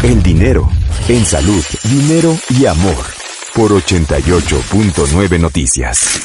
El dinero, en salud, dinero y amor. Por 88.9 Noticias.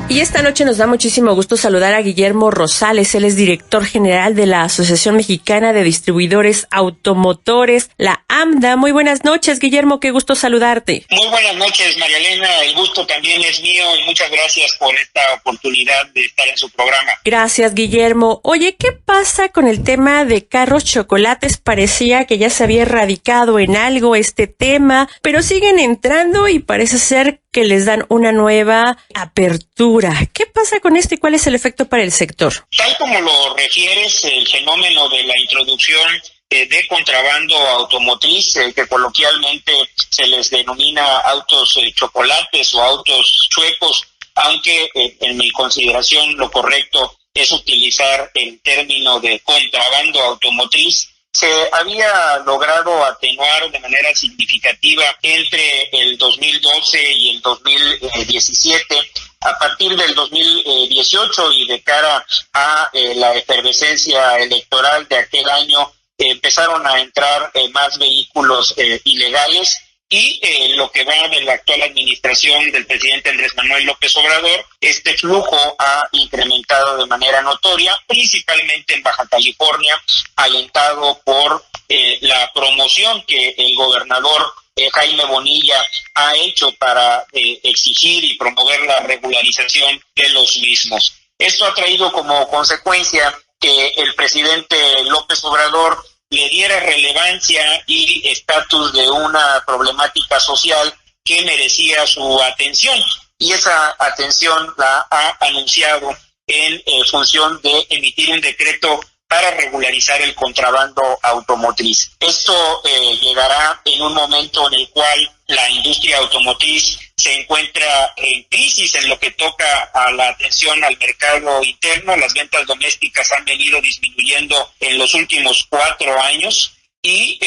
Y esta noche nos da muchísimo gusto saludar a Guillermo Rosales. Él es director general de la Asociación Mexicana de Distribuidores Automotores, la AMDA. Muy buenas noches, Guillermo, qué gusto saludarte. Muy buenas noches, María Elena. El gusto también es mío y muchas gracias por esta oportunidad de estar en su programa. Gracias, Guillermo. Oye, ¿qué pasa con el tema de carros chocolates? Parecía que ya se había erradicado en algo este tema, pero siguen entrando y parece ser que les dan una nueva apertura. ¿Qué pasa con esto y cuál es el efecto para el sector? Tal como lo refieres, el fenómeno de la introducción de contrabando automotriz, que coloquialmente se les denomina autos chocolates o autos chuecos, aunque en mi consideración lo correcto es utilizar el término de contrabando automotriz, se había logrado atenuar de manera significativa entre el 2012 y el 2017. A partir del 2018 y de cara a la efervescencia electoral de aquel año, empezaron a entrar más vehículos ilegales y lo que va de la actual administración del presidente Andrés Manuel López Obrador, este flujo ha incrementado de manera notoria, principalmente en Baja California, alentado por la promoción que el gobernador Jaime Bonilla ha hecho para exigir y promover la regularización de los mismos. Esto ha traído como consecuencia que el presidente López Obrador le diera relevancia y estatus de una problemática social que merecía su atención. Y esa atención la ha anunciado en función de emitir un decreto para regularizar el contrabando automotriz. Esto llegará en un momento en el cual la industria automotriz se encuentra en crisis en lo que toca a la atención al mercado interno. Las ventas domésticas han venido disminuyendo en los últimos 4 años y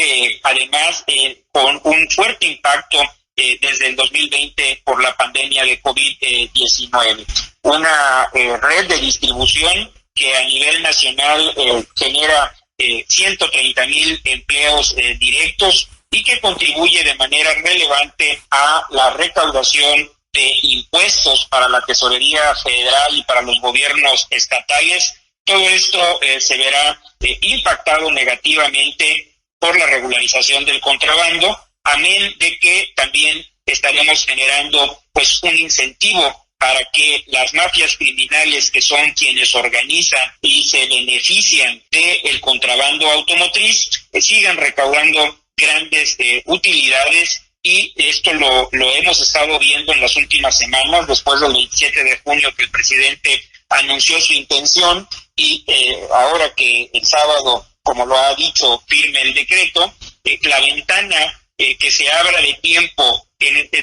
además con un fuerte impacto desde el 2020 por la pandemia de COVID-19. Una red de distribución que a nivel nacional genera 130,000 empleos directos y que contribuye de manera relevante a la recaudación de impuestos para la Tesorería Federal y para los gobiernos estatales. Todo esto se verá impactado negativamente por la regularización del contrabando, amén de que también estaremos generando pues un incentivo para que las mafias criminales, que son quienes organizan y se benefician del contrabando automotriz, sigan recaudando grandes utilidades, y esto lo hemos estado viendo en las últimas semanas, después del 27 de junio que el presidente anunció su intención, y ahora que el sábado, como lo ha dicho, firme el decreto, la ventana que se abra de tiempo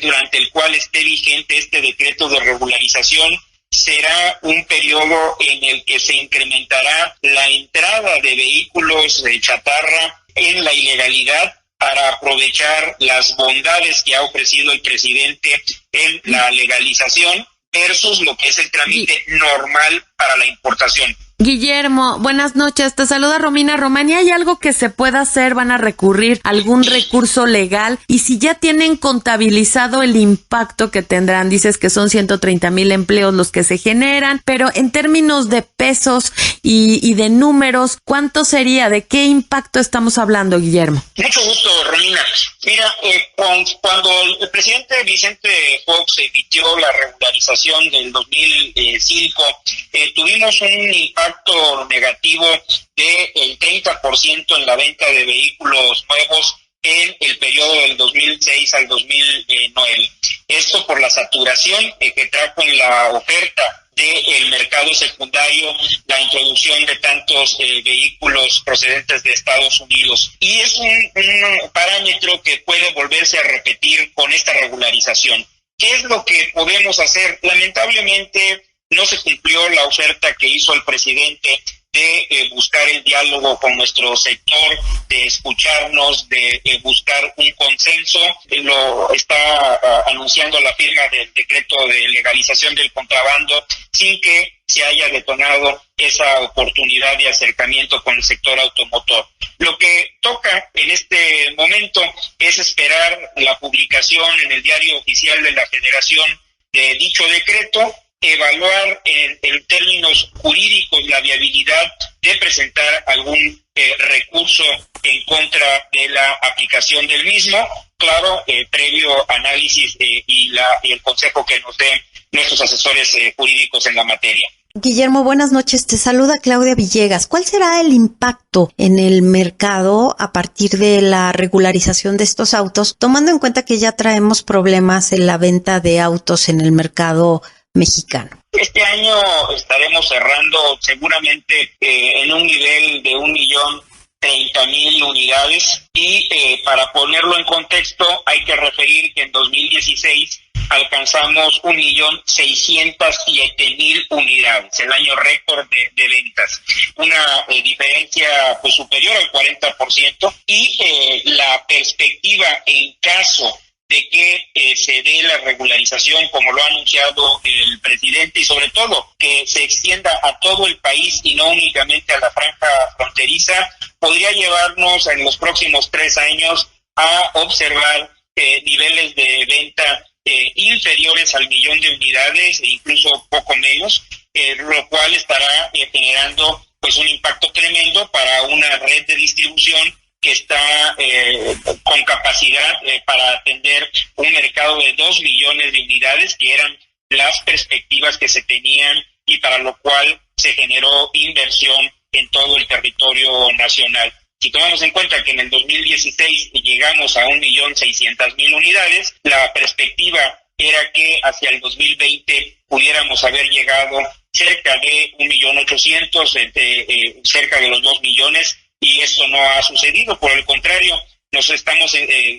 durante el cual esté vigente este decreto de regularización será un periodo en el que se incrementará la entrada de vehículos de chatarra en la ilegalidad para aprovechar las bondades que ha ofrecido el presidente en la legalización versus lo que es el trámite normal para la importación. Guillermo, buenas noches. Te saluda Romina Román. ¿Y hay algo que se pueda hacer? ¿Van a recurrir a algún recurso legal? Y si ya tienen contabilizado el impacto que tendrán, dices que son 130,000 empleos los que se generan, pero en términos de pesos y de números, ¿cuánto sería? ¿De qué impacto estamos hablando, Guillermo? Mucho gusto, Romina. Mira, cuando el presidente Vicente Fox emitió la regularización del 2005, tuvimos un impacto negativo del 30% en la venta de vehículos nuevos en el periodo del 2006 al 2009. Esto por la saturación que trajo en la oferta del mercado secundario la introducción de tantos vehículos procedentes de Estados Unidos. Y es un parámetro que puede volverse a repetir con esta regularización. ¿Qué es lo que podemos hacer? Lamentablemente no se cumplió la oferta que hizo el presidente de buscar el diálogo con nuestro sector, de escucharnos, de buscar un consenso. Lo está anunciando la firma del decreto de legalización del contrabando sin que se haya detonado esa oportunidad de acercamiento con el sector automotor. Lo que toca en este momento es esperar la publicación en el Diario Oficial de la Federación de dicho decreto, evaluar en términos jurídicos la viabilidad de presentar algún recurso en contra de la aplicación del mismo, claro, previo análisis y el consejo que nos den nuestros asesores jurídicos en la materia. Guillermo, buenas noches. Te saluda Claudia Villegas. ¿Cuál será el impacto en el mercado a partir de la regularización de estos autos, tomando en cuenta que ya traemos problemas en la venta de autos en el mercado mexicano? Este año estaremos cerrando seguramente en un nivel de 1.030.000 unidades y para ponerlo en contexto hay que referir que en 2016 alcanzamos 1.607.000 unidades, el año récord de ventas, una diferencia pues superior al 40% y la perspectiva en caso de que se dé la regularización como lo ha anunciado el presidente y sobre todo que se extienda a todo el país y no únicamente a la franja fronteriza, podría llevarnos en los próximos 3 años a observar niveles de venta inferiores al 1.000.000 de unidades e incluso poco menos, lo cual estará generando pues un impacto tremendo para una red de distribución que está con capacidad para atender un mercado de 2 millones de unidades, que eran las perspectivas que se tenían y para lo cual se generó inversión en todo el territorio nacional. Si tomamos en cuenta que en el 2016 llegamos a 1.600.000 unidades, la perspectiva era que hacia el 2020 pudiéramos haber llegado cerca de 1.800.000, cerca de los 2 millones, y eso no ha sucedido. Por el contrario, nos estamos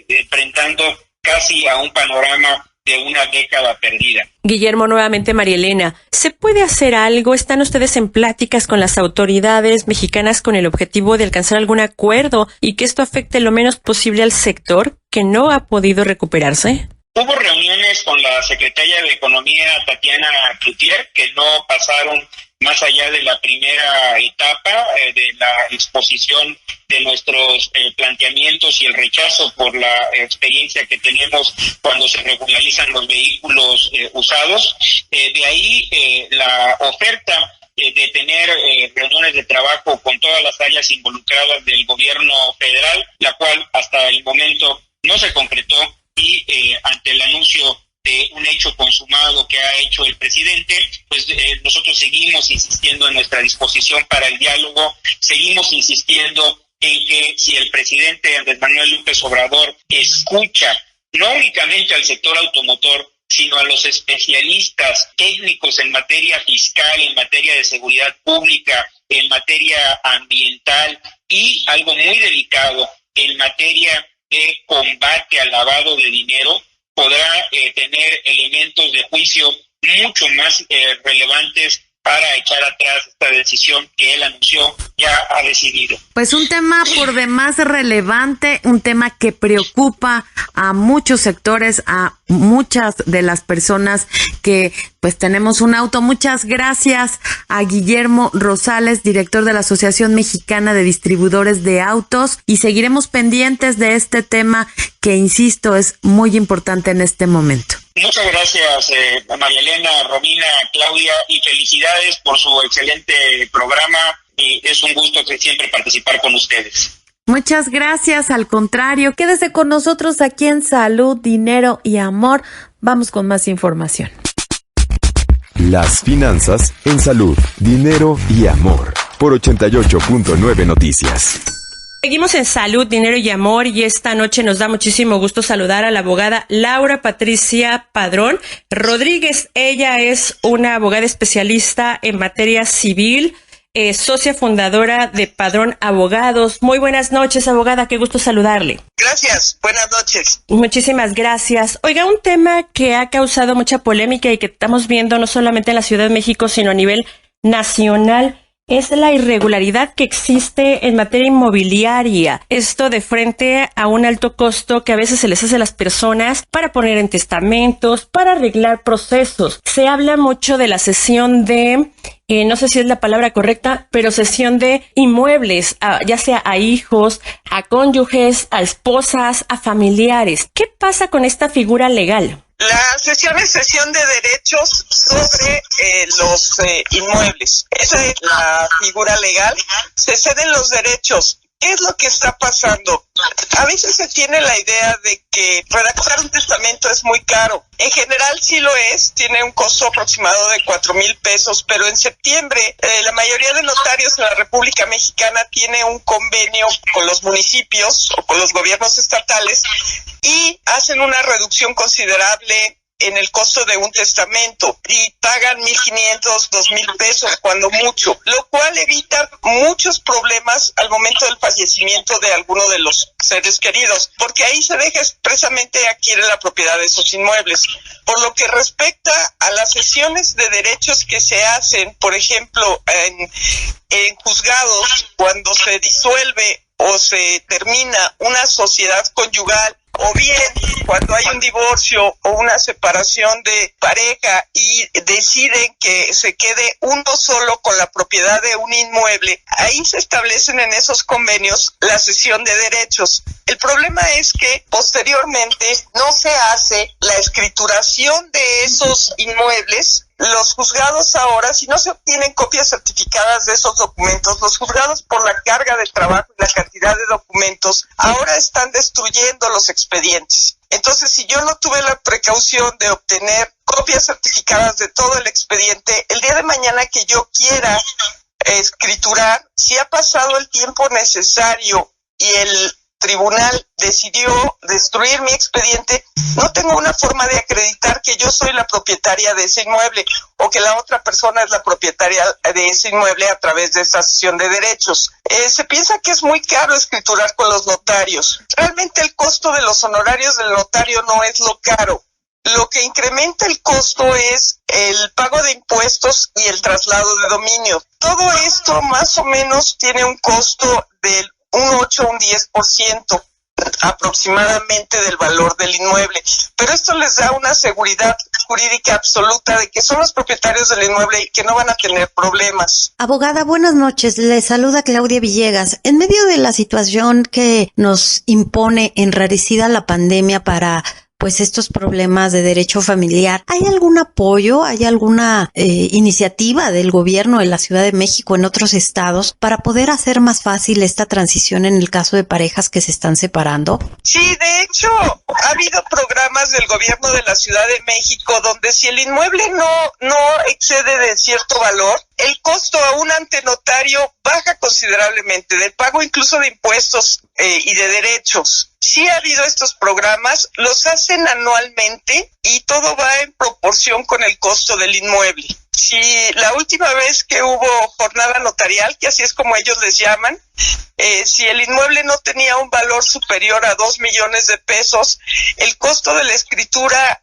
enfrentando casi a un panorama de una década perdida. Guillermo, nuevamente María Elena, ¿se puede hacer algo? ¿Están ustedes en pláticas con las autoridades mexicanas con el objetivo de alcanzar algún acuerdo y que esto afecte lo menos posible al sector que no ha podido recuperarse? Hubo reuniones con la secretaria de Economía, Tatiana Cloutier, que no pasaron más allá de la primera etapa de la exposición de nuestros planteamientos y el rechazo por la experiencia que tenemos cuando se regularizan los vehículos usados. De ahí la oferta de tener reuniones de trabajo con todas las áreas involucradas del gobierno federal, la cual hasta el momento no se concretó y ante el anuncio de un hecho consumado que ha hecho el presidente, pues nosotros seguimos insistiendo en nuestra disposición para el diálogo, seguimos insistiendo en que si el presidente Andrés Manuel López Obrador escucha no únicamente al sector automotor, sino a los especialistas técnicos en materia fiscal, en materia de seguridad pública, en materia ambiental y algo muy delicado, en materia de combate al lavado de dinero, podrá tener elementos de juicio mucho más relevantes para echar atrás esta decisión que él anunció ya ha decidido. Pues un tema por demás relevante, un tema que preocupa a muchos sectores, a muchas de las personas que pues tenemos un auto. Muchas gracias a Guillermo Rosales, director de la Asociación Mexicana de Distribuidores de Autos, y seguiremos pendientes de este tema que, insisto, es muy importante en este momento. Muchas gracias, María Elena, Romina, Claudia, y felicidades por su excelente programa. Y es un gusto siempre participar con ustedes. Muchas gracias, al contrario. Quédese con nosotros aquí en Salud, Dinero y Amor. Vamos con más información. Las finanzas en Salud, Dinero y Amor por 88.9 Noticias. Seguimos en Salud, Dinero y Amor, y esta noche nos da muchísimo gusto saludar a la abogada Laura Patricia Padrón Rodríguez. Ella es una abogada especialista en materia civil, socia fundadora de Padrón Abogados. Muy buenas noches, abogada, qué gusto saludarle. Gracias, buenas noches. Muchísimas gracias. Oiga, un tema que ha causado mucha polémica y que estamos viendo no solamente en la Ciudad de México, sino a nivel nacional, es la irregularidad que existe en materia inmobiliaria. Esto de frente a un alto costo que a veces se les hace a las personas para poner en testamentos, para arreglar procesos. Se habla mucho de la cesión de no sé si es la palabra correcta, pero cesión de inmuebles, ya sea a hijos, a cónyuges, a esposas, a familiares. ¿Qué pasa con esta figura legal? La cesión es cesión de derechos sobre los inmuebles. Esa es la figura legal. Se ceden los derechos. ¿Qué es lo que está pasando? A veces se tiene la idea de que redactar un testamento es muy caro. En general sí lo es, tiene un costo aproximado de 4,000 pesos, pero en septiembre la mayoría de notarios en la República Mexicana tiene un convenio con los municipios o con los gobiernos estatales y hacen una reducción considerable en el costo de un testamento y pagan 1,500, 2,000 pesos cuando mucho, lo cual evita muchos problemas al momento del fallecimiento de alguno de los seres queridos, porque ahí se deja expresamente a quién la propiedad de esos inmuebles. Por lo que respecta a las cesiones de derechos que se hacen, por ejemplo, en juzgados, cuando se disuelve o se termina una sociedad conyugal, o bien cuando hay un divorcio o una separación de pareja y deciden que se quede uno solo con la propiedad de un inmueble, ahí se establecen en esos convenios la cesión de derechos. El problema es que posteriormente no se hace la escrituración de esos inmuebles. Los juzgados ahora, si no se obtienen copias certificadas de esos documentos, los juzgados por la carga de trabajo y la cantidad de documentos, ahora están destruyendo los expedientes. Entonces, si yo no tuve la precaución de obtener copias certificadas de todo el expediente, el día de mañana que yo quiera escriturar, si ha pasado el tiempo necesario y el tribunal decidió destruir mi expediente, no tengo una forma de acreditar que yo soy la propietaria de ese inmueble o que la otra persona es la propietaria de ese inmueble a través de esa cesión de derechos. Se piensa que es muy caro escriturar con los notarios. Realmente el costo de los honorarios del notario no es lo caro. Lo que incrementa el costo es el pago de impuestos y el traslado de dominio. Todo esto más o menos tiene un costo del un 8 o un 10% aproximadamente del valor del inmueble. Pero esto les da una seguridad jurídica absoluta de que son los propietarios del inmueble y que no van a tener problemas. Abogada, buenas noches. Le saluda Claudia Villegas. En medio de la situación que nos impone enrarecida la pandemia para estos problemas de derecho familiar, ¿hay algún apoyo, hay alguna iniciativa del gobierno de la Ciudad de México en otros estados para poder hacer más fácil esta transición en el caso de parejas que se están separando? Sí, de hecho, ha habido programas del gobierno de la Ciudad de México donde si el inmueble no excede de cierto valor, el costo a un antenotario baja considerablemente, del pago incluso de impuestos y de derechos. Sí ha habido estos programas, los hacen anualmente y todo va en proporción con el costo del inmueble. Si la última vez que hubo jornada notarial, que así es como ellos les llaman, si el inmueble no tenía un valor superior a 2 millones de pesos, el costo de la escritura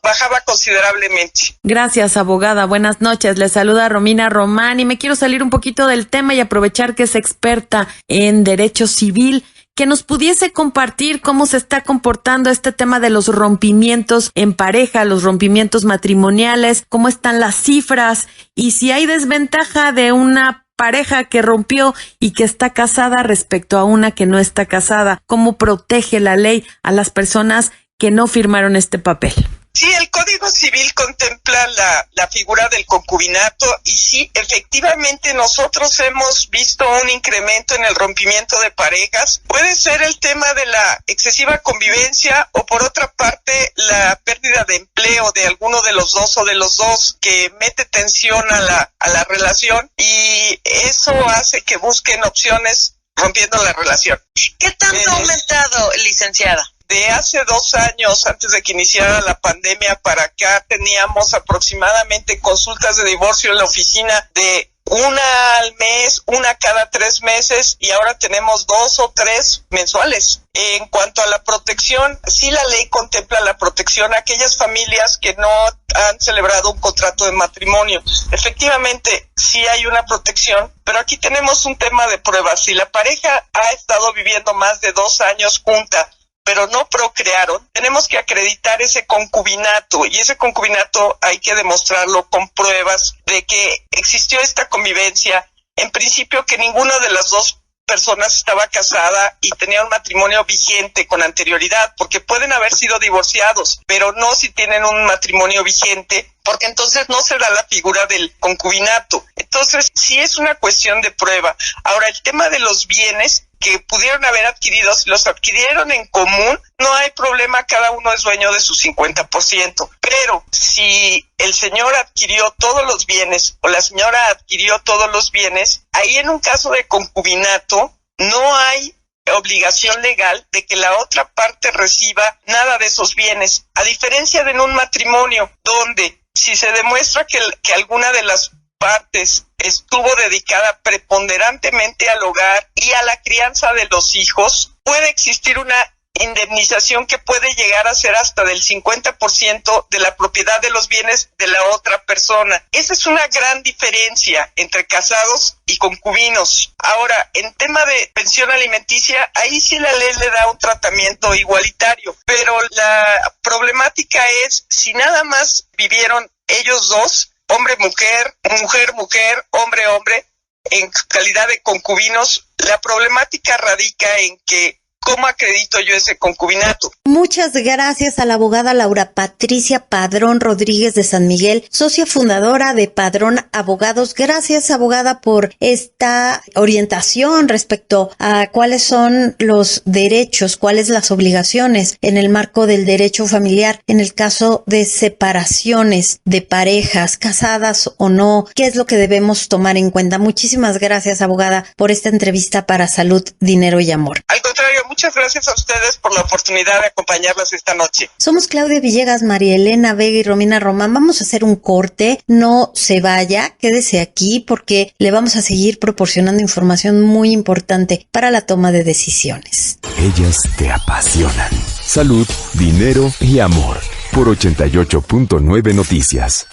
bajaba considerablemente. Gracias, abogada. Buenas noches. Le saluda Romina Román y me quiero salir un poquito del tema y aprovechar que es experta en derecho civil, que nos pudiese compartir cómo se está comportando este tema de los rompimientos en pareja, los rompimientos matrimoniales, cómo están las cifras y si hay desventaja de una pareja que rompió y que está casada respecto a una que no está casada. ¿Cómo protege la ley a las personas que no firmaron este papel? Sí, el Código Civil contempla la figura del concubinato y sí, efectivamente nosotros hemos visto un incremento en el rompimiento de parejas. Puede ser el tema de la excesiva convivencia o por otra parte la pérdida de empleo de alguno de los dos o de los dos que mete tensión a la relación y eso hace que busquen opciones rompiendo la relación. ¿Qué tanto ha aumentado, licenciada? De hace 2 años, antes de que iniciara la pandemia para acá, teníamos aproximadamente consultas de divorcio en la oficina de 1 al mes, 1 cada 3 meses y ahora tenemos 2 o 3 mensuales. En cuanto a la protección, sí la ley contempla la protección a aquellas familias que no han celebrado un contrato de matrimonio. Efectivamente, sí hay una protección, pero aquí tenemos un tema de pruebas. Si la pareja ha estado viviendo más de 2 años junta, pero no procrearon, tenemos que acreditar ese concubinato, y ese concubinato hay que demostrarlo con pruebas de que existió esta convivencia. En principio, que ninguna de las dos personas estaba casada y tenía un matrimonio vigente con anterioridad, porque pueden haber sido divorciados, pero no si tienen un matrimonio vigente, porque entonces no se da la figura del concubinato. Entonces, sí es una cuestión de prueba. Ahora, el tema de los bienes que pudieron haber adquirido, si los adquirieron en común, no hay problema, cada uno es dueño de su 50%. Pero si el señor adquirió todos los bienes o la señora adquirió todos los bienes, ahí en un caso de concubinato no hay obligación legal de que la otra parte reciba nada de esos bienes, a diferencia de en un matrimonio donde si se demuestra que alguna de las partes estuvo dedicada preponderantemente al hogar y a la crianza de los hijos, puede existir una indemnización que puede llegar a ser hasta del 50% de la propiedad de los bienes de la otra persona. Esa es una gran diferencia entre casados y concubinos. Ahora, en tema de pensión alimenticia, ahí sí la ley le da un tratamiento igualitario, pero la problemática es si nada más vivieron ellos dos, hombre-mujer, mujer-mujer, hombre-hombre, en calidad de concubinos, la problemática radica en que ¿cómo acredito yo ese concubinato? Muchas gracias a la abogada Laura Patricia Padrón Rodríguez de San Miguel, socia fundadora de Padrón Abogados. Gracias, abogada, por esta orientación respecto a cuáles son los derechos, cuáles las obligaciones en el marco del derecho familiar en el caso de separaciones de parejas, casadas o no, qué es lo que debemos tomar en cuenta. Muchísimas gracias, abogada, por esta entrevista para Salud, Dinero y Amor. Al contrario, muchas gracias a ustedes por la oportunidad de acompañarlos esta noche. Somos Claudia Villegas, María Elena Vega y Romina Román. Vamos a hacer un corte. No se vaya, quédese aquí porque le vamos a seguir proporcionando información muy importante para la toma de decisiones. Ellas te apasionan. Salud, dinero y amor. Por 88.9 Noticias.